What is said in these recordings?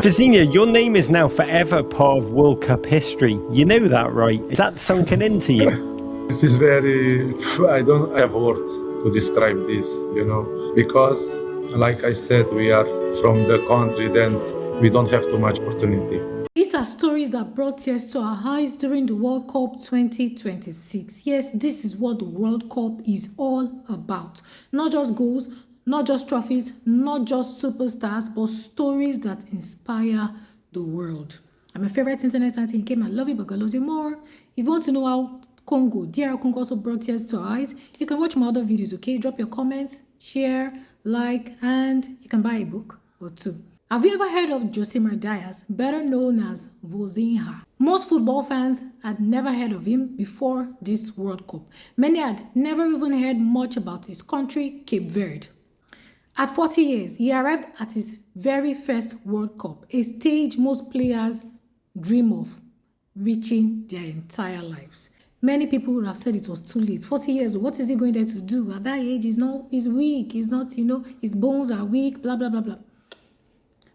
Vozinha, your name is now forever part of World Cup history. You know that, right? Is that sunken into you? This is very, I don't have words to describe this, because like I said, we are from the country that we don't have too much opportunity. These are stories that brought tears to our eyes during the World Cup 2026. Yes, this is what the World Cup is all about. Not just goals, not just trophies, not just superstars, but stories that inspire the world. I'm my favorite internet auntie Nkem. I love you, but God loves you more. If you want to know how DR Congo also brought tears to our eyes, you can watch my other videos, okay? Drop your comments, share, like, and you can buy a book or two. Have you ever heard of Josimar Dias, better known as Vozinha? Most football fans had never heard of him before this World Cup. Many had never even heard much about his country, Cape Verde. At 40 years, he arrived at his very first World Cup, a stage most players dream of reaching their entire lives. Many people would have said it was too late. 40 years, what is he going there to do? At that age, he's weak. He's not, his bones are weak, blah, blah, blah, blah.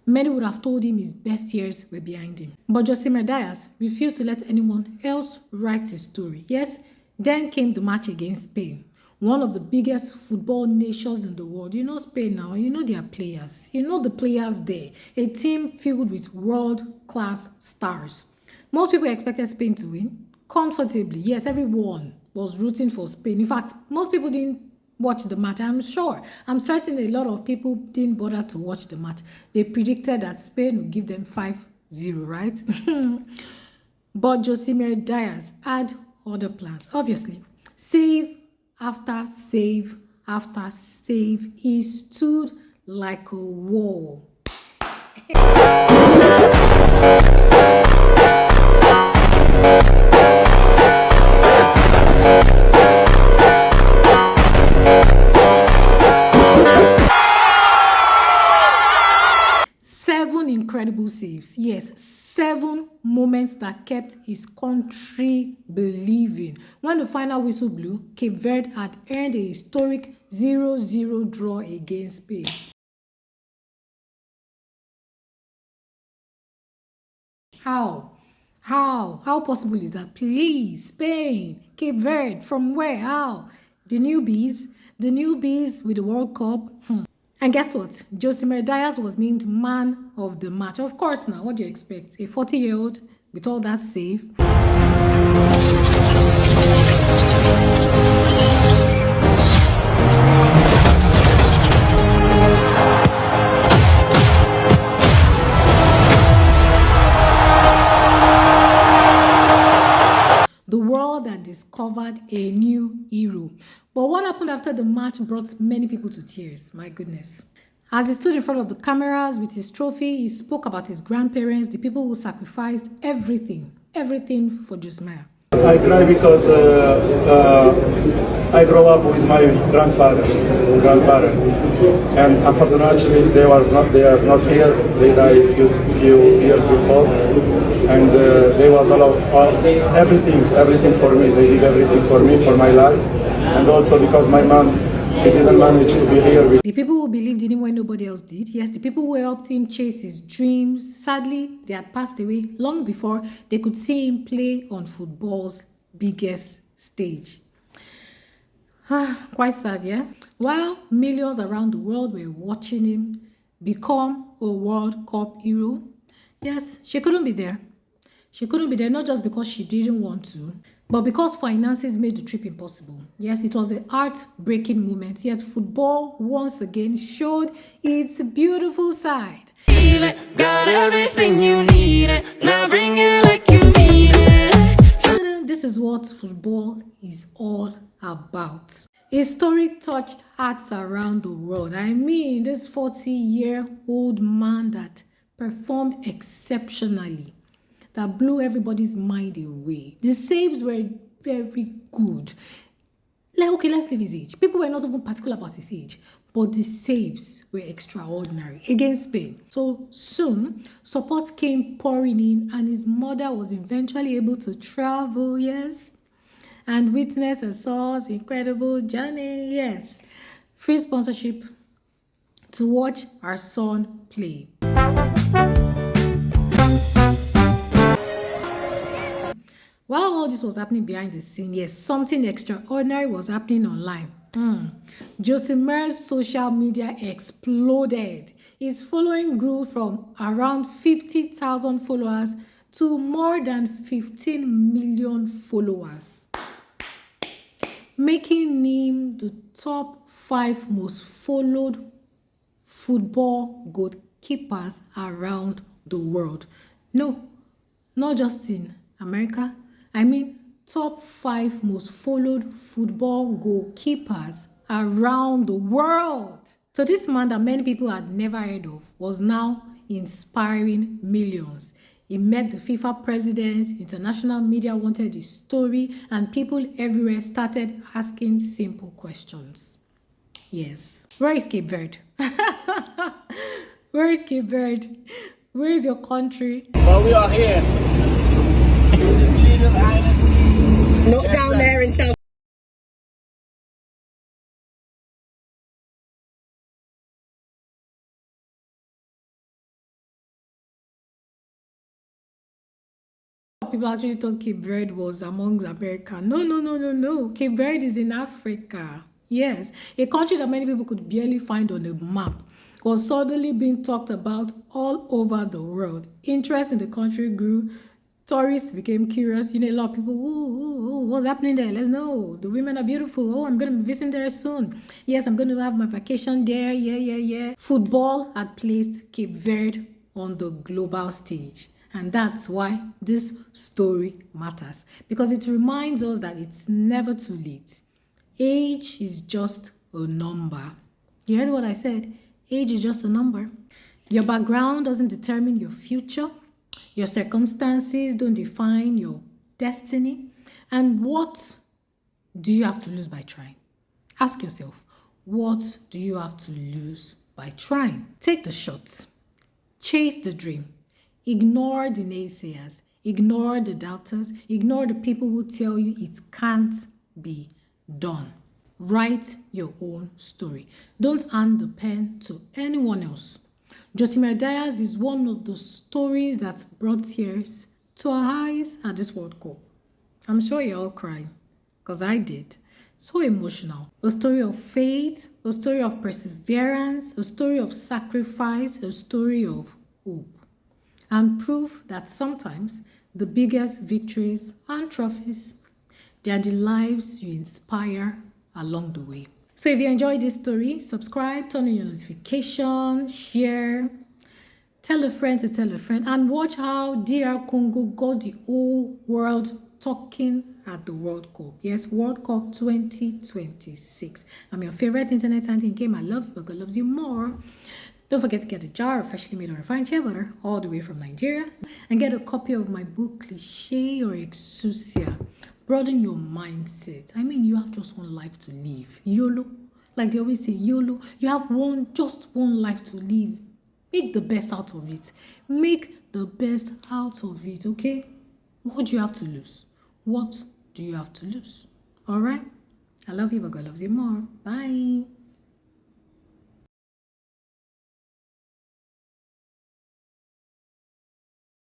Many would have told him his best years were behind him. But Josimar Dias refused to let anyone else write his story. Yes, then came the match against Spain, one of the biggest football nations in the world. You know Spain now, you know their players. You know the players there. A team filled with world-class stars. Most people expected Spain to win comfortably. Yes, everyone was rooting for Spain. In fact, most people didn't watch the match. I'm certain a lot of people didn't bother to watch the match. They predicted that Spain would give them 5-0, right? But Josimar Dias had other plans. Obviously, save after save after save, he stood like a wall. 7 incredible saves. Yes, 7 moments that kept his country believing. When the final whistle blew, Cape Verde had earned a historic 0-0 draw against Spain. How possible is that? Please, Spain, Cape Verde, from where? How? The newbies with the World Cup. And guess what? Josimar Dias was named man of the match. Of course now, what do you expect? A 40-year-old with all that save. The world that discovered a new hero. But what happened after the match brought many people to tears. My goodness. As he stood in front of the cameras with his trophy, he spoke about his grandparents, the people who sacrificed everything for Josimar. I cry because I grew up with my grandparents, and unfortunately they are not here. They died a few years before, and they was allowed everything for me. They did everything for me, for my life, and also because my mom, she didn't manage to be here. The people who believed in him when nobody else did. Yes, the people who helped him chase his dreams. Sadly, they had passed away long before they could see him play on football's biggest stage. Quite sad, yeah? While millions around the world were watching him become a World Cup hero, yes, she couldn't be there. She couldn't be there not just because she didn't want to, but because finances made the trip impossible. Yes, it was a heartbreaking moment, yet football once again showed its beautiful side. Got everything you need, now bring it like you need it. This is what football is all about. His story touched hearts around the world. I mean, this 40-year-old man that performed exceptionally, that blew everybody's mind away. The saves were very good. Okay, let's leave his age. People were not even particular about his age, but the saves were extraordinary against Spain. So soon, support came pouring in, and his mother was eventually able to travel, yes, and witness a source incredible journey, yes. Free sponsorship to watch our son play. While all this was happening behind the scene, yes, something extraordinary was happening online. Josimar's social media exploded. His following grew from around 50,000 followers to more than 15 million followers, making him the top 5 most followed football goalkeepers around the world. No, not just in America. I mean, top 5 most followed football goalkeepers around the world. So this man that many people had never heard of was now inspiring millions. He met the FIFA president, international media wanted his story, and people everywhere started asking simple questions. Yes. Where is Cape Verde? Where is Cape Verde? Where is your country? Well, we are here. So this little islands. Not down there in South. People actually thought Cape Verde was amongst America. No. Cape Verde is in Africa. Yes, a country that many people could barely find on a map was suddenly being talked about all over the world. Interest in the country grew. Tourists became curious. You know, a lot of people, what's happening there? Let's know. The women are beautiful. Oh, I'm going to be visiting there soon. Yes, I'm going to have my vacation there. Yeah. Football had placed Cape Verde on the global stage. And that's why this story matters. Because it reminds us that it's never too late. Age is just a number. You heard what I said? Age is just a number. Your background doesn't determine your future. Your circumstances don't define your destiny. And what do you have to lose by trying? Ask yourself, what do you have to lose by trying? Take the shot. Chase the dream. Ignore the naysayers. Ignore the doubters. Ignore the people who tell you it can't be done. Write your own story. Don't hand the pen to anyone else. Josimar Dias is one of the stories that brought tears to our eyes at this World Cup. I'm sure you're all crying, because I did. So emotional. A story of faith, a story of perseverance, a story of sacrifice, a story of hope. And proof that sometimes the biggest victories and trophies, they are the lives you inspire along the way. So if you enjoyed this story, subscribe, turn on your notification, share, tell a friend to tell a friend, and watch how DR Congo got the whole world talking at the World Cup. Yes, World Cup 2026. I'm your favorite internet auntie Nkem. I love you, but God loves you more. Don't forget to get a jar of freshly made or refined shea butter all the way from Nigeria, and get a copy of my book, Cliche or Exousia. Broaden your mindset. I mean, you have just one life to live. YOLO. Like they always say, YOLO. You have just one life to live. Make the best out of it. Make the best out of it, okay? What do you have to lose? What do you have to lose? All right? I love you, but God loves you more. Bye.